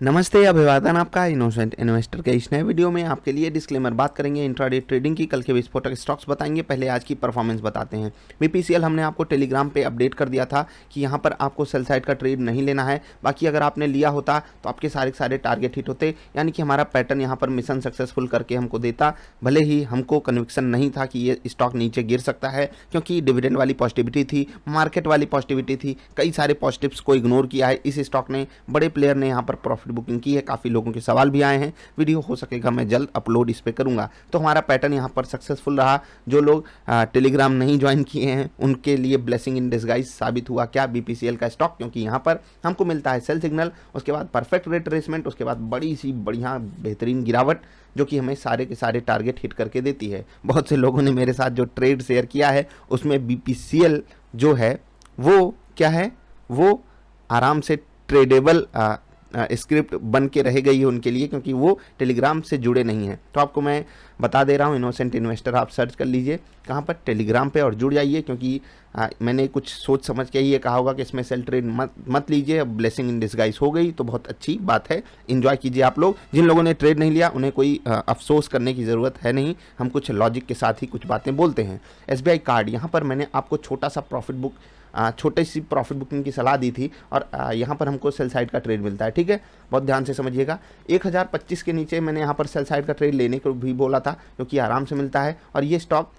नमस्ते, अभिवादन आपका इनोसेंट इन्वेस्टर के इस नए वीडियो में आपके लिए डिस्क्लेमर बात करेंगे इंट्राडे ट्रेडिंग की। कल के विस्फोटक स्टॉक्स बताएंगे, पहले आज की परफॉर्मेंस बताते हैं। बीपीसीएल हमने आपको टेलीग्राम पे अपडेट कर दिया था कि यहाँ पर आपको सेल साइड का ट्रेड नहीं लेना है। बाकी अगर आपने लिया होता तो आपके सारे के सारे टारगेट हिट होते, यानी कि हमारा पैटर्न यहाँ पर मिशन सक्सेसफुल करके हमको देता। भले ही हमको कन्विक्शन नहीं था कि ये स्टॉक नीचे गिर सकता है, क्योंकि डिविडेंड वाली पॉजिटिविटी थी, मार्केट वाली पॉजिटिविटी थी, कई सारे पॉजिटिव्स को इग्नोर किया है इस स्टॉक ने। बड़े प्लेयर ने यहाँ पर प्रॉफिट बुकिंग की है, काफ़ी लोगों के सवाल भी आए हैं। वीडियो हो सकेगा मैं जल्द अपलोड इस पर करूंगा। तो हमारा पैटर्न यहाँ पर सक्सेसफुल रहा। जो लोग टेलीग्राम नहीं ज्वाइन किए हैं उनके लिए ब्लेसिंग इन डिस्गाइज साबित हुआ क्या बीपीसीएल का स्टॉक, क्योंकि यहाँ पर हमको मिलता है सेल सिग्नल, उसके बाद परफेक्ट रिट्रेसमेंट, उसके बाद बड़ी सी बढ़िया बेहतरीन गिरावट जो कि हमें सारे के सारे टारगेट हिट करके देती है। बहुत से लोगों ने मेरे साथ जो ट्रेड शेयर किया है उसमें बीपीसीएल जो है वो क्या है, वो आराम से ट्रेडेबल स्क्रिप्ट बन के रह गई है उनके लिए, क्योंकि वो टेलीग्राम से जुड़े नहीं हैं। तो आपको मैं बता दे रहा हूँ, इनोसेंट इन्वेस्टर आप सर्च कर लीजिए कहाँ पर, टेलीग्राम पे, और जुड़ जाइए। क्योंकि मैंने कुछ सोच समझ के ये कहा होगा कि इसमें सेल ट्रेड मत लीजिए। अब ब्लेसिंग इन डिस्गाइज हो गई तो बहुत अच्छी बात है, इन्जॉय कीजिए आप लोग। जिन लोगों ने ट्रेड नहीं लिया उन्हें कोई अफसोस करने की ज़रूरत है नहीं, हम कुछ लॉजिक के साथ ही कुछ बातें बोलते हैं। एसबीआई कार्ड, यहाँ पर मैंने आपको छोटा सा छोटी सी प्रॉफिट बुकिंग की सलाह दी थी, और यहाँ पर हमको सेल साइड का ट्रेड मिलता है। ठीक है, बहुत ध्यान से समझिएगा। 1025 के नीचे मैंने यहाँ पर सेल साइड का ट्रेड लेने को भी बोला था, क्योंकि आराम से मिलता है और ये स्टॉक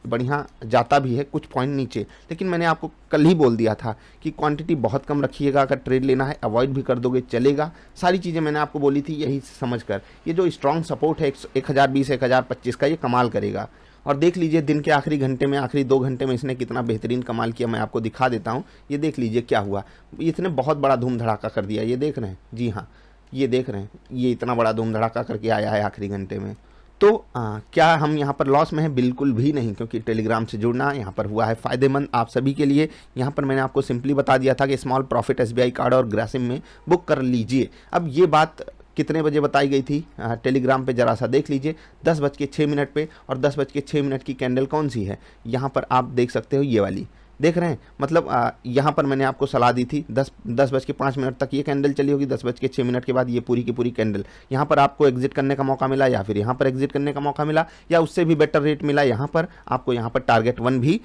बढ़िया जाता भी है कुछ पॉइंट नीचे। लेकिन मैंने आपको कल ही बोल दिया था कि क्वांटिटी बहुत कम रखिएगा, अगर ट्रेड लेना है अवॉइड भी कर दोगे चलेगा। सारी चीज़ें मैंने आपको बोली थी, यही समझकर ये जो स्ट्रॉन्ग सपोर्ट है 1020 1025 का, ये कमाल करेगा। और देख लीजिए दिन के आखिरी घंटे में, आखिरी 2 घंटे में इसने कितना बेहतरीन कमाल किया, मैं आपको दिखा देता हूँ। ये देख लीजिए क्या हुआ, इसने बहुत बड़ा धूम धड़ाका कर दिया। ये देख रहे हैं, जी हाँ ये देख रहे हैं, ये इतना बड़ा धूम धड़ाका करके आया है आखिरी घंटे में। तो क्या हम यहाँ पर लॉस में हैं? बिल्कुल भी नहीं, क्योंकि टेलीग्राम से जुड़ना यहाँ पर हुआ है फ़ायदेमंद आप सभी के लिए। यहाँ पर मैंने आपको सिंपली बता दिया था कि स्मॉल प्रॉफिट एसबीआई कार्ड और ग्रासिम में बुक कर लीजिए। अब ये बात कितने बजे बताई गई थी टेलीग्राम पे, जरा सा देख लीजिए, 10:06 पे। और 10:06 की कैंडल कौन सी है, यहाँ पर आप देख सकते हो, ये वाली देख रहे हैं। मतलब यहाँ पर मैंने आपको सलाह दी थी 10:05 तक ये कैंडल चली होगी, 10:06 के बाद ये पूरी की पूरी कैंडल। यहाँ पर आपको एग्जिट करने का मौका मिला, या फिर यहाँ पर एग्जिट करने का मौका मिला, या उससे भी बेटर रेट मिला। यहाँ पर आपको यहाँ पर टारगेट 1 भी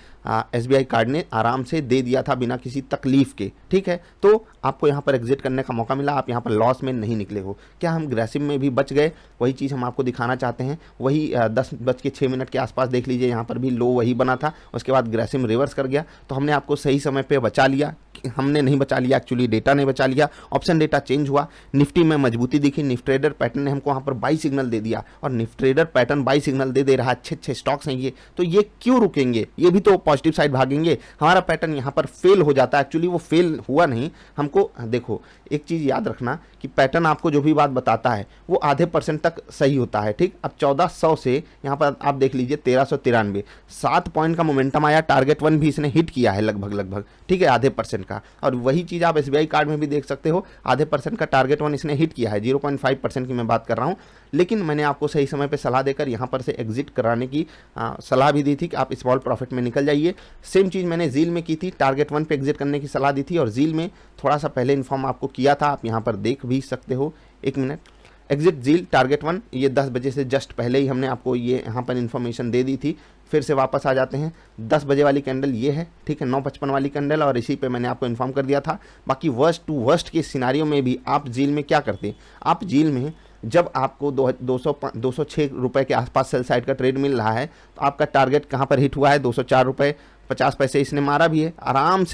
एसबीआई कार्ड ने आराम से दे दिया था बिना किसी तकलीफ के। ठीक है, तो आपको यहाँ पर एग्जिट करने का मौका मिला, आप यहाँ पर लॉस में नहीं निकले हो। क्या हम ग्रेसिव में भी बच गए? वही चीज़ हम आपको दिखाना चाहते हैं। वही 10:06 के आसपास देख लीजिए, यहाँ पर भी लो वही बना था, उसके बाद ग्रेसिव रिवर्स कर गया। तो हमने आपको सही समय पे बचा लिया, हमने नहीं बचा लिया एक्चुअली, डेटा ने बचा लिया। ऑप्शन डेटा चेंज हुआ, निफ्टी में मजबूती दिखी, निफ्ट ट्रेडर पैटर्न ने हमको वहाँ पर बाई सिग्नल दे दिया, और Nifty trader pattern buy signal दे रहा है। अच्छे स्टॉक्स हैं ये, तो ये क्यों रुकेंगे? ये भी तो पॉजिटिव साइड भागेंगे। हमारा पैटर्न यहाँ पर फेल हो जाता है, एक्चुअली वो फेल हुआ नहीं। हमको देखो एक चीज़ याद रखना कि पैटर्न आपको जो भी बात बताता है वो आधे % तक सही होता है। ठीक, अब 1400 से यहाँ पर आप देख लीजिए 1393, 7 पॉइंट का मोमेंटम आया, टारगेट 1 भी इसने हिट किया है लगभग। ठीक है, आधे % का। और वही चीज़ आप एसबीआई कार्ड में भी देख सकते हो, आधे % का टारगेट 1 इसने हिट किया है, 0.5% की मैं बात कर रहा हूँ। लेकिन मैंने आपको सही समय पे सलाह देकर यहाँ पर से एग्जिट कराने की सलाह भी दी थी कि आप स्मॉल प्रॉफिट में निकल जाइए। सेम चीज़ मैंने जील में की थी, टारगेट 1 पे एग्जिट करने की सलाह दी थी, और जील में थोड़ा सा पहले इन्फॉर्म आपको किया था, आप यहाँ पर देख भी सकते हो। 1 मिनट, एग्जिट जील टारगेट 1, ये 10 बजे से जस्ट पहले ही हमने आपको ये यहाँ पर इन्फॉर्मेशन दे दी थी। फिर से वापस आ जाते हैं, 10 बजे वाली कैंडल ये है। ठीक है, 9:55 वाली कैंडल, और इसी पे मैंने आपको इन्फॉर्म कर दिया था। बाकी वर्स्ट टू वर्स्ट के सिनारियो में भी आप जील में क्या करते? आप जील में जब आपको 206 रुपये के आसपास सेल साइड का ट्रेड मिल रहा है, तो आपका टारगेट कहाँ पर हिट हुआ है? 204 रुपये 50 पैसे इसने मारा भी है। आराम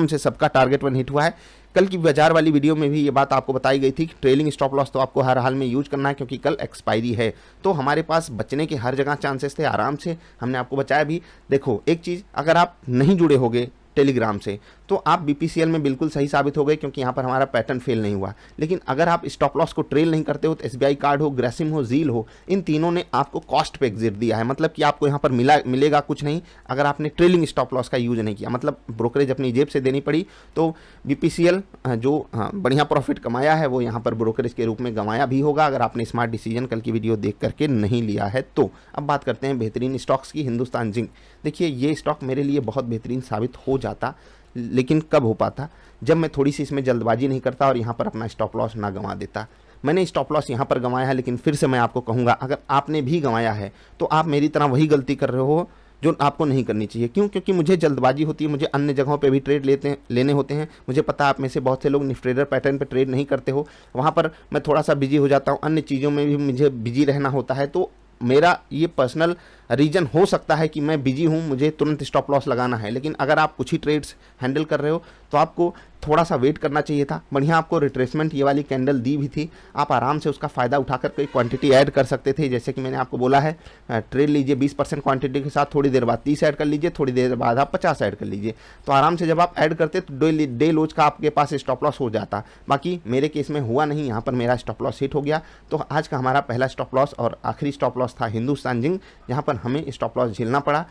से सबका टारगेट 1 हिट हुआ है। कल की बाजार वाली वीडियो में भी ये बात आपको बताई गई थी कि ट्रेलिंग स्टॉप लॉस तो आपको हर हाल में यूज करना है, क्योंकि कल एक्सपायरी है। तो हमारे पास बचने के हर जगह चांसेस थे, आराम से हमने आपको बचाया भी। देखो एक चीज़, अगर आप नहीं जुड़े होगे टेलीग्राम से तो आप बीपीसीएल में बिल्कुल सही साबित हो गए, क्योंकि यहाँ पर हमारा पैटर्न फेल नहीं हुआ। लेकिन अगर आप स्टॉप लॉस को ट्रेल नहीं करते हो तो एसबीआई कार्ड हो, ग्रेसिम हो, जील हो, इन तीनों ने आपको कॉस्ट पे एग्जिट दिया है। मतलब कि आपको यहाँ पर मिलेगा कुछ नहीं अगर आपने ट्रेलिंग स्टॉप लॉस का यूज नहीं किया, मतलब ब्रोकरेज अपनी जेब से देनी पड़ी। तो बीपीसीएल जो बढ़िया प्रॉफिट कमाया है वो यहाँ पर ब्रोकरेज के रूप में गंवाया भी होगा, अगर आपने स्मार्ट डिसीजन कल की वीडियो देख करके नहीं लिया है तो। अब बात करते हैं बेहतरीन स्टॉक्स की। हिंदुस्तान जिंक, देखिए ये स्टॉक मेरे लिए बहुत बेहतरीन साबित हो जाता लेकिन कब हो पाता, जब मैं थोड़ी सी इसमें जल्दबाजी नहीं करता और यहाँ पर अपना स्टॉप लॉस ना गंवा देता। मैंने स्टॉप लॉस यहाँ पर गंवाया है, लेकिन फिर से मैं आपको कहूँगा, अगर आपने भी गंवाया है तो आप मेरी तरह वही गलती कर रहे हो जो आपको नहीं करनी चाहिए। क्यों? क्योंकि मुझे जल्दबाजी होती है, मुझे अन्य जगहों पे भी ट्रेड लेने होते हैं। मुझे पता है आप में से बहुत से लोग निफ्टी ट्रेडर पैटर्न पे ट्रेड नहीं करते हो, वहाँ पर मैं थोड़ा सा बिजी हो जाता हूँ, अन्य चीज़ों में भी मुझे बिजी रहना होता है। तो मेरा ये पर्सनल रीजन हो सकता है कि मैं बिजी हूँ, मुझे तुरंत स्टॉप लॉस लगाना है। लेकिन अगर आप कुछ ही ट्रेड्स हैंडल कर रहे हो तो आपको थोड़ा सा वेट करना चाहिए था। बढ़िया आपको रिट्रेसमेंट ये वाली कैंडल दी भी थी, आप आराम से उसका फ़ायदा उठाकर कोई क्वांटिटी ऐड कर सकते थे। जैसे कि मैंने आपको बोला है, ट्रेड लीजिए 20% क्वांटिटी के साथ, थोड़ी देर बाद 30 ऐड कर लीजिए, थोड़ी देर बाद आप 50 ऐड कर लीजिए। तो आराम से जब आप ऐड करते तो डे लोज का आपके पास स्टॉप लॉस हो जाता। बाकी मेरे केस में हुआ नहीं, यहाँ पर मेरा स्टॉप लॉस हिट हो गया। तो आज का हमारा पहला स्टॉप लॉस और आखिरी स्टॉप लॉस था हिंदुस्तान जिंक, जहाँ पर हमें स्टॉप लॉस झेलना पड़ा।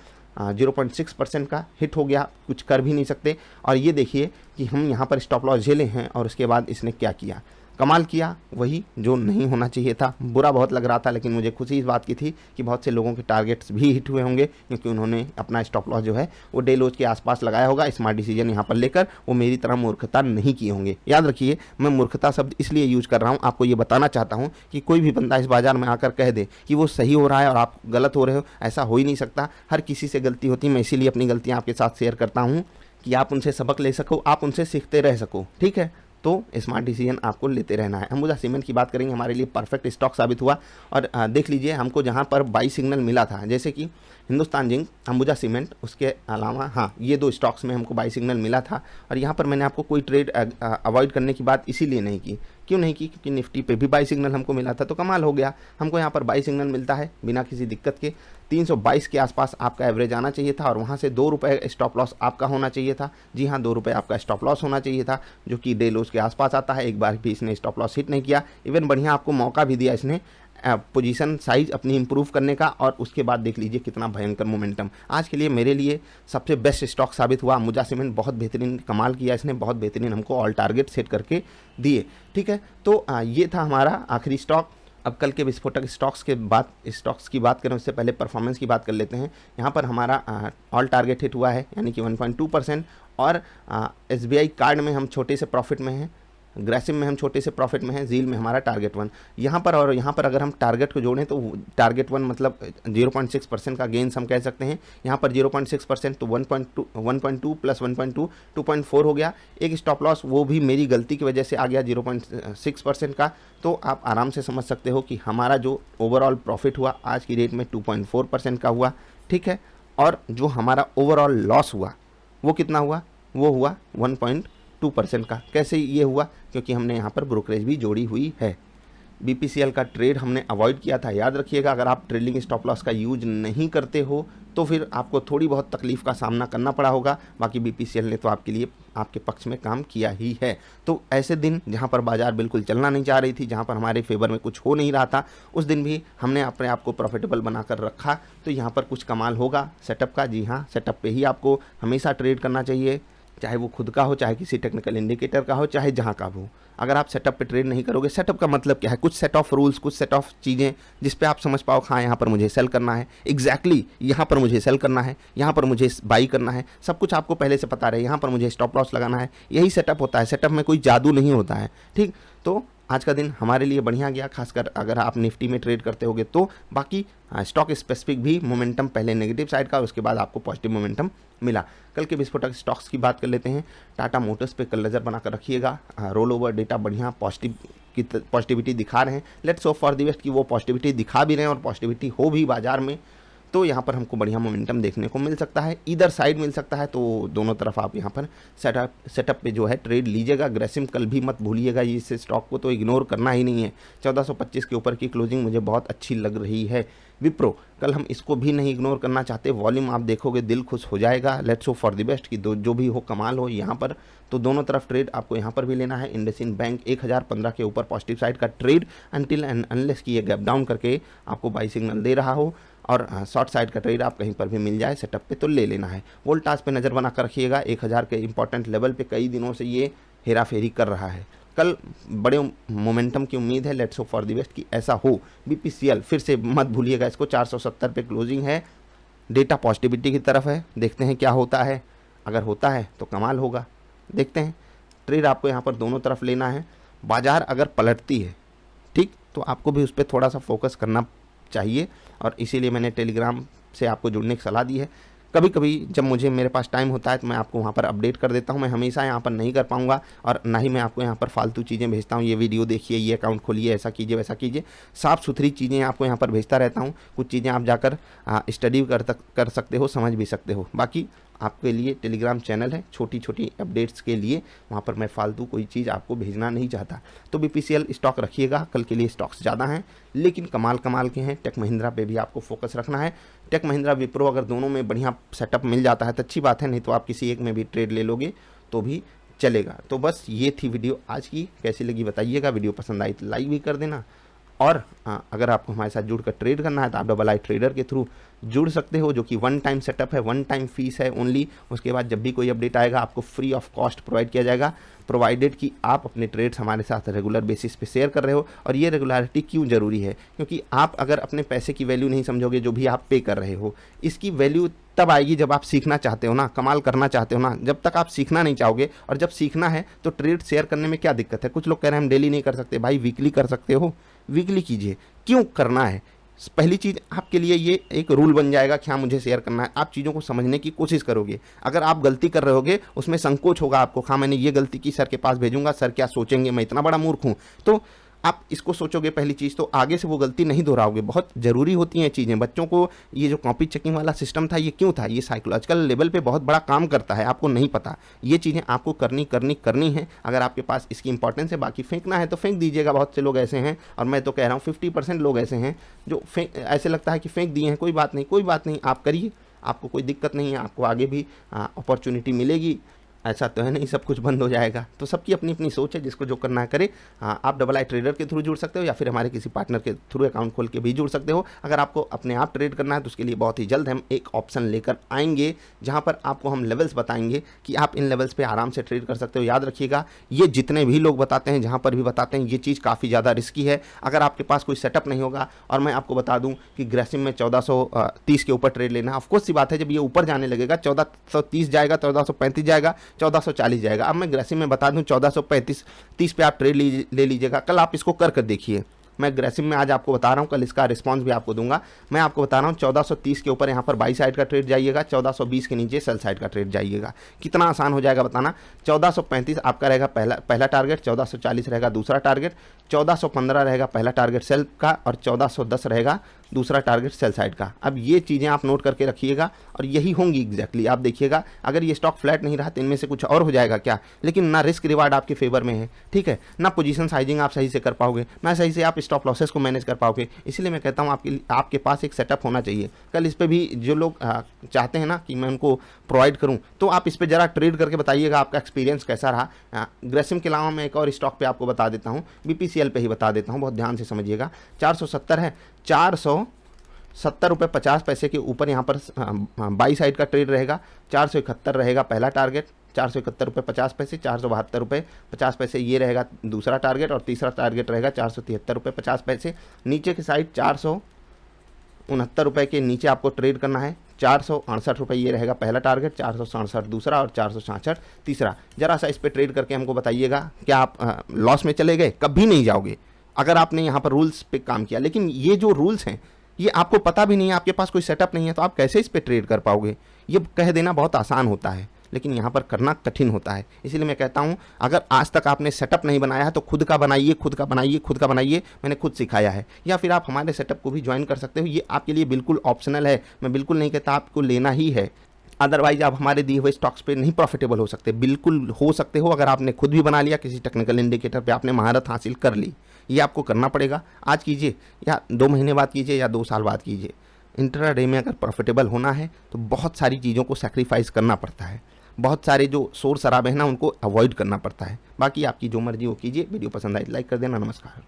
0.6% का हिट हो गया, कुछ कर भी नहीं सकते। और ये देखिए कि हम यहाँ पर स्टॉप लॉस झेले हैं और उसके बाद इसने क्या किया, कमाल किया, वही जो नहीं होना चाहिए था। बुरा बहुत लग रहा था, लेकिन मुझे खुशी इस बात की थी कि बहुत से लोगों के टारगेट्स भी हिट हुए होंगे, क्योंकि उन्होंने अपना स्टॉप लॉस जो है वो डे लोज के आसपास लगाया होगा। स्मार्ट डिसीजन यहाँ पर लेकर वो मेरी तरह मूर्खता नहीं किए होंगे। याद रखिए, मैं मूर्खता शब्द इसलिए यूज कर रहा हूँ, आपको ये बताना चाहता हूँ कि कोई भी बंदा इस बाजार में आकर कह दे कि वो सही हो रहा है और आप गलत हो रहे हो, ऐसा हो ही नहीं सकता। हर किसी से गलती होती है, मैं इसीलिए अपनी गलतियाँ आपके साथ शेयर करता हूँ कि आप उनसे सबक ले सको, आप उनसे सीखते रह सको। ठीक है, तो स्मार्ट डिसीजन आपको लेते रहना है। अंबुजा सीमेंट की बात करेंगे, हमारे लिए परफेक्ट स्टॉक साबित हुआ। और देख लीजिए, हमको जहाँ पर बाई सिग्नल मिला था, जैसे कि हिंदुस्तान जिंक, अंबुजा सीमेंट, उसके अलावा हाँ ये दो स्टॉक्स में हमको बाई सिग्नल मिला था। और यहाँ पर मैंने आपको कोई ट्रेड अवॉइड करने की बात इसीलिए नहीं की। क्यों नहीं की? क्योंकि निफ्टी पे भी बाई सिग्नल हमको मिला था, तो कमाल हो गया। हमको यहाँ पर बाई सिग्नल मिलता है बिना किसी दिक्कत के। 322 के आसपास आपका एवरेज आना चाहिए था और वहाँ से 2 रुपये स्टॉप लॉस आपका होना चाहिए था। जी हाँ, 2 रुपये आपका स्टॉप लॉस होना चाहिए था, जो कि डे लोज के आसपास आता है। एक बार भी इसने स्टॉप लॉस हिट नहीं किया, इवन बढ़िया आपको मौका भी दिया इसने पोजीशन साइज अपनी इंप्रूव करने का। और उसके बाद देख लीजिए कितना भयंकर मोमेंटम। आज के लिए मेरे लिए सबसे बेस्ट स्टॉक साबित हुआ अंबुजा सीमेंट। बहुत बेहतरीन कमाल किया इसने, बहुत बेहतरीन हमको ऑल टारगेट सेट करके दिए। ठीक है, तो ये था हमारा आखिरी स्टॉक। अब कल के विस्फोटक स्टॉक्स की बात करें उससे पहले परफॉर्मेंस की बात कर लेते हैं। यहाँ पर हमारा ऑल टारगेट हिट हुआ है, यानी कि 1.2%। और SBI कार्ड में हम छोटे से प्रॉफिट में हैं, ग्रेसिम में हम छोटे से प्रॉफिट में हैं, जील में हमारा टारगेट 1। यहाँ पर अगर हम टारगेट को जोड़ें तो टारगेट 1 मतलब 0.6% का गेंस हम कह सकते हैं। यहाँ पर 0.6% तो 1.2 प्लस 1.2 2.4 हो गया। एक स्टॉप लॉस वो भी मेरी गलती की वजह से आ गया 0.6% का। तो आप आराम से समझ सकते हो कि हमारा जो ओवरऑल प्रॉफिट हुआ आज की डेट में 2.4% का हुआ। ठीक है, और जो हमारा ओवरऑल लॉस हुआ वो कितना हुआ? वो हुआ 1.2% का। कैसे ये हुआ? क्योंकि हमने यहाँ पर ब्रोकरेज भी जोड़ी हुई है। BPCL का ट्रेड हमने अवॉइड किया था। याद रखिएगा, अगर आप ट्रेलिंग स्टॉप लॉस का यूज नहीं करते हो तो फिर आपको थोड़ी बहुत तकलीफ का सामना करना पड़ा होगा। बाकी BPCL ने तो आपके लिए आपके पक्ष में काम किया ही है। तो ऐसे दिन जहाँ पर बाजार बिल्कुल चलना नहीं चाह रही थी, जहाँ पर हमारे फेवर में कुछ हो नहीं रहा था, उस दिन भी हमने अपने आप को प्रॉफिटेबल बनाकर रखा। तो यहाँ पर कुछ कमाल होगा सेटअप का। जी हाँ, सेटअप पे ही आपको हमेशा ट्रेड करना चाहिए, चाहे वो खुद का हो, चाहे किसी टेक्निकल इंडिकेटर का हो, चाहे जहाँ का हो। अगर आप सेटअप पे ट्रेड नहीं करोगे, सेटअप का मतलब क्या है? कुछ सेट ऑफ रूल्स, कुछ सेट ऑफ चीज़ें जिस पे आप समझ पाओ, हाँ यहाँ पर मुझे सेल करना है, एग्जैक्टली यहाँ पर मुझे सेल करना है, यहाँ पर मुझे बाई करना है, सब कुछ आपको पहले से पता रहे। यहाँ पर मुझे स्टॉप लॉस लगाना है, यही सेटअप होता है। सेटअप में कोई जादू नहीं होता है। ठीक, तो आज का दिन हमारे लिए बढ़िया गया, खासकर अगर आप निफ्टी में ट्रेड करते होगे तो। बाकी स्टॉक स्पेसिफिक भी मोमेंटम पहले नेगेटिव साइड का, उसके बाद आपको पॉजिटिव मोमेंटम मिला। कल के विस्फोटक स्टॉक्स की बात कर लेते हैं। टाटा मोटर्स पे कल नज़र बनाकर रखिएगा। रोल ओवर डेटा बढ़िया पॉजिटिविटी दिखा रहे हैं। Let's hope for the best कि वो पॉजिटिविटी दिखा भी रहे हैं और पॉजिटिविटी हो भी बाजार में, तो यहाँ पर हमको बढ़िया मोमेंटम देखने को मिल सकता है। इधर साइड मिल सकता है, तो दोनों तरफ आप यहाँ पर सेटअप पे जो है ट्रेड लीजिएगा। ग्रेसिम कल भी मत भूलिएगा, इस स्टॉक को तो इग्नोर करना ही नहीं है। 1425 के ऊपर की क्लोजिंग मुझे बहुत अच्छी लग रही है। विप्रो कल हम इसको भी नहीं इग्नोर करना चाहते। वॉल्यूम आप देखोगे दिल खुश हो जाएगा। Let's hope for the best कि जो भी हो कमाल हो यहाँ पर। तो दोनों तरफ ट्रेड आपको यहाँ पर भी लेना है। इंडसइंड बैंक 1015 के ऊपर पॉजिटिव साइड का ट्रेड अनटिल एंड अनलेस कि ये गैप डाउन करके आपको बाई सिग्नल दे रहा हो। और शॉर्ट साइड का ट्रेड आप कहीं पर भी मिल जाए सेटअप पे तो ले लेना है। वोल्टास पे नज़र बना कर रखिएगा। 1000 के इंपॉर्टेंट लेवल पे कई दिनों से ये हेरा फेरी कर रहा है। कल बड़े मोमेंटम की उम्मीद है। Let's hope for the best कि ऐसा हो। BPCL फिर से मत भूलिएगा इसको, 470 पे क्लोजिंग है। डेटा पॉजिटिविटी की तरफ है, देखते हैं क्या होता है। अगर होता है तो कमाल होगा। देखते हैं, ट्रेड आपको यहाँ पर दोनों तरफ लेना है। बाज़ार अगर पलटती है ठीक, तो आपको भी उस पर थोड़ा सा फोकस करना चाहिए, और इसीलिए मैंने टेलीग्राम से आपको जुड़ने की सलाह दी है। कभी कभी जब मेरे पास टाइम होता है तो मैं आपको वहाँ पर अपडेट कर देता हूँ। मैं हमेशा यहाँ पर नहीं कर पाऊँगा, और ना ही मैं आपको यहाँ पर फालतू चीज़ें भेजता हूँ, ये वीडियो देखिए, ये अकाउंट खोलिए, ऐसा कीजिए, वैसा कीजिए। साफ़ सुथरी चीज़ें आपको यहाँ पर भेजता रहता हूँ। कुछ चीज़ें आप जाकर स्टडी कर सकते हो, समझ भी सकते हो। बाकी आपके लिए टेलीग्राम चैनल है छोटी छोटी अपडेट्स के लिए, वहाँ पर मैं फालतू कोई चीज़ आपको भेजना नहीं चाहता। तो BPCL स्टॉक रखिएगा, कल के लिए स्टॉक्स ज़्यादा हैं लेकिन कमाल के हैं। टेक महिंद्रा पे भी आपको फोकस रखना है। टेक महिंद्रा विप्रो अगर दोनों में बढ़िया सेटअप मिल जाता है तो अच्छी बात है, नहीं तो आप किसी एक में भी ट्रेड ले लोगे तो भी चलेगा। तो बस ये थी वीडियो आज की, कैसी लगी बताइएगा। वीडियो पसंद आई तो लाइक भी कर देना, और अगर आपको हमारे साथ जुड़कर ट्रेड करना है तो आप डबल आई ट्रेडर के थ्रू जुड़ सकते हो, जो कि 1 टाइम सेटअप है, 1 टाइम फीस है ओनली। उसके बाद जब भी कोई अपडेट आएगा आपको फ्री ऑफ कॉस्ट प्रोवाइड किया जाएगा, प्रोवाइडेड कि आप अपने ट्रेड्स हमारे साथ रेगुलर बेसिस पे शेयर कर रहे हो। और ये रेगुलरिटी क्यों ज़रूरी है, क्योंकि आप अगर अपने पैसे की वैल्यू नहीं समझोगे, जो भी आप पे कर रहे हो, इसकी वैल्यू तब आएगी जब आप सीखना चाहते हो ना, कमाल करना चाहते हो ना। जब तक आप सीखना नहीं चाहोगे, और जब सीखना है तो ट्रेड शेयर करने में क्या दिक्कत है। कुछ लोग कह रहे हैं हम डेली नहीं कर सकते, भाई वीकली कर सकते हो, वीकली कीजिए। क्यों करना है, पहली चीज़ आपके लिए ये एक रूल बन जाएगा कि हाँ मुझे शेयर करना है। आप चीज़ों को समझने की कोशिश करोगे। अगर आप गलती कर रहे होगे उसमें संकोच होगा आपको, हाँ मैंने ये गलती की, सर के पास भेजूंगा, सर क्या सोचेंगे, मैं इतना बड़ा मूर्ख हूँ। तो आप इसको सोचोगे पहली चीज़, तो आगे से वो गलती नहीं दोहराओगे। बहुत ज़रूरी होती हैं चीज़ें। बच्चों को ये जो कॉपी चेकिंग वाला सिस्टम था, ये क्यों था, ये साइकोलॉजिकल लेवल पे बहुत बड़ा काम करता है, आपको नहीं पता। ये चीज़ें आपको करनी है अगर आपके पास इसकी इंपॉर्टेंस है। बाकी फेंकना है तो फेंक दीजिएगा, बहुत से लोग ऐसे हैं, और मैं तो कह रहा हूँ 50% लोग ऐसे हैं जो ऐसे लगता है कि फेंक दिए हैं, कोई बात नहीं, आप करिए, आपको कोई दिक्कत नहीं है, आपको आगे भी अपॉर्चुनिटी मिलेगी। ऐसा तो है नहीं सब कुछ बंद हो जाएगा। तो सबकी अपनी अपनी सोच है, जिसको जो करना है करे। हाँ, आप डबल आई ट्रेडर के थ्रू जुड़ सकते हो, या फिर हमारे किसी पार्टनर के थ्रू अकाउंट खोल के भी जुड़ सकते हो। अगर आपको अपने आप ट्रेड करना है तो उसके लिए बहुत ही जल्द हम एक ऑप्शन लेकर आएंगे, जहाँ पर आपको हम लेवल्स बताएंगे कि आप इन लेवल्स पे आराम से ट्रेड कर सकते हो। याद रखिएगा, ये जितने भी लोग बताते हैं, जहाँ पर भी बताते हैं, ये चीज़ काफ़ी ज़्यादा रिस्की है। अगर आपके पास कोई सेटअप नहीं होगा, और मैं आपको बता दूँ कि ग्रेसिम में 1430 के ऊपर ट्रेड लेना है। ऑफकोर्स सी बात है, जब ये ऊपर जाने लगेगा 1430 जाएगा, 1435 जाएगा, 1440 जाएगा। अब मैं ग्रेसिम में बता दूं 1435-30 पे आप ट्रेड ले लीजिएगा। कल आप इसको कर देखिए। मैं ग्रेसिम में आज आपको बता रहा हूं, कल इसका रिस्पांस भी आपको दूंगा। मैं आपको बता रहा हूं 1430 के ऊपर यहाँ पर बाई साइड का ट्रेड जाइएगा, 1420 के नीचे सेल साइड का ट्रेड जाइएगा। कितना आसान हो जाएगा बताना। 1435 आपका रहेगा पहला टारगेट, 1440 रहेगा दूसरा टारगेट, 1415 रहेगा पहला टारगेट सेल का, और 1410 रहेगा दूसरा टारगेट सेल साइड का। अब ये चीज़ें आप नोट करके रखिएगा, और यही होंगी एग्जैक्टली। आप देखिएगा, अगर ये स्टॉक फ्लैट नहीं रहा तो इनमें से कुछ और हो जाएगा क्या, लेकिन ना रिस्क रिवार्ड आपके फेवर में है, ठीक है, ना पोजीशन साइजिंग आप सही से कर पाओगे, ना सही से आप स्टॉप लॉसेस को मैनेज कर पाओगे। इसलिए मैं कहता हूँ आपके पास एक सेटअप होना चाहिए। कल इस पर भी जो लोग चाहते हैं ना कि मैं उनको प्रोवाइड करूँ, तो आप इस पर ज़रा ट्रेड करके बताइएगा आपका एक्सपीरियंस कैसा रहा। ग्रेसिम के अलावा मैं एक और स्टॉक पे आपको बता देता हूँ, BPCL पे ही बता देता हूँ, बहुत ध्यान से समझिएगा। 470 है, 470 रुपये 50 पैसे के ऊपर यहाँ पर बाई साइड का ट्रेड रहेगा। 471 रहेगा पहला टारगेट, 471 रुपये 50 पैसे, 472 रुपये 50 पैसे ये रहेगा दूसरा टारगेट, और तीसरा टारगेट रहेगा 473 रुपये 50 पैसे। नीचे की साइड 469 रुपये के नीचे आपको ट्रेड करना है। 468 रुपये ये रहेगा पहला टारगेट, 467 दूसरा, और 466 तीसरा। जरा सा इस पर ट्रेड करके हमको बताइएगा, क्या आप लॉस में चले गए? कभी नहीं जाओगे अगर आपने यहाँ पर रूल्स पे काम किया। लेकिन ये जो रूल्स हैं ये आपको पता भी नहीं है, आपके पास कोई सेटअप नहीं है, तो आप कैसे इस पर ट्रेड कर पाओगे? ये कह देना बहुत आसान होता है, लेकिन यहाँ पर करना कठिन होता है। इसीलिए मैं कहता हूँ, अगर आज तक आपने सेटअप नहीं बनाया है तो खुद का बनाइए। मैंने खुद सिखाया है, या फिर आप हमारे सेटअप को भी ज्वाइन कर सकते हो। ये आपके लिए बिल्कुल ऑप्शनल है, मैं बिल्कुल नहीं कहता आपको लेना ही है। अदरवाइज आप हमारे दिए हुए स्टॉक्स पे नहीं प्रॉफिटेबल हो सकते। बिल्कुल हो सकते हो अगर आपने खुद भी बना लिया, किसी टेक्निकल इंडिकेटर पे आपने महारत हासिल कर ली। ये आपको करना पड़ेगा। आज कीजिए, या 2 महीने बाद कीजिए, या 2 साल बाद कीजिए। इंट्राडे में अगर प्रॉफिटेबल होना है तो बहुत सारी चीज़ों को सैक्रिफाइस करना पड़ता है, बहुत सारे जो शोर शराबे हैं ना उनको अवॉइड करना पड़ता है। बाकी आपकी जो मर्जी वो कीजिए। वीडियो पसंद आई लाइक कर देना। नमस्कार।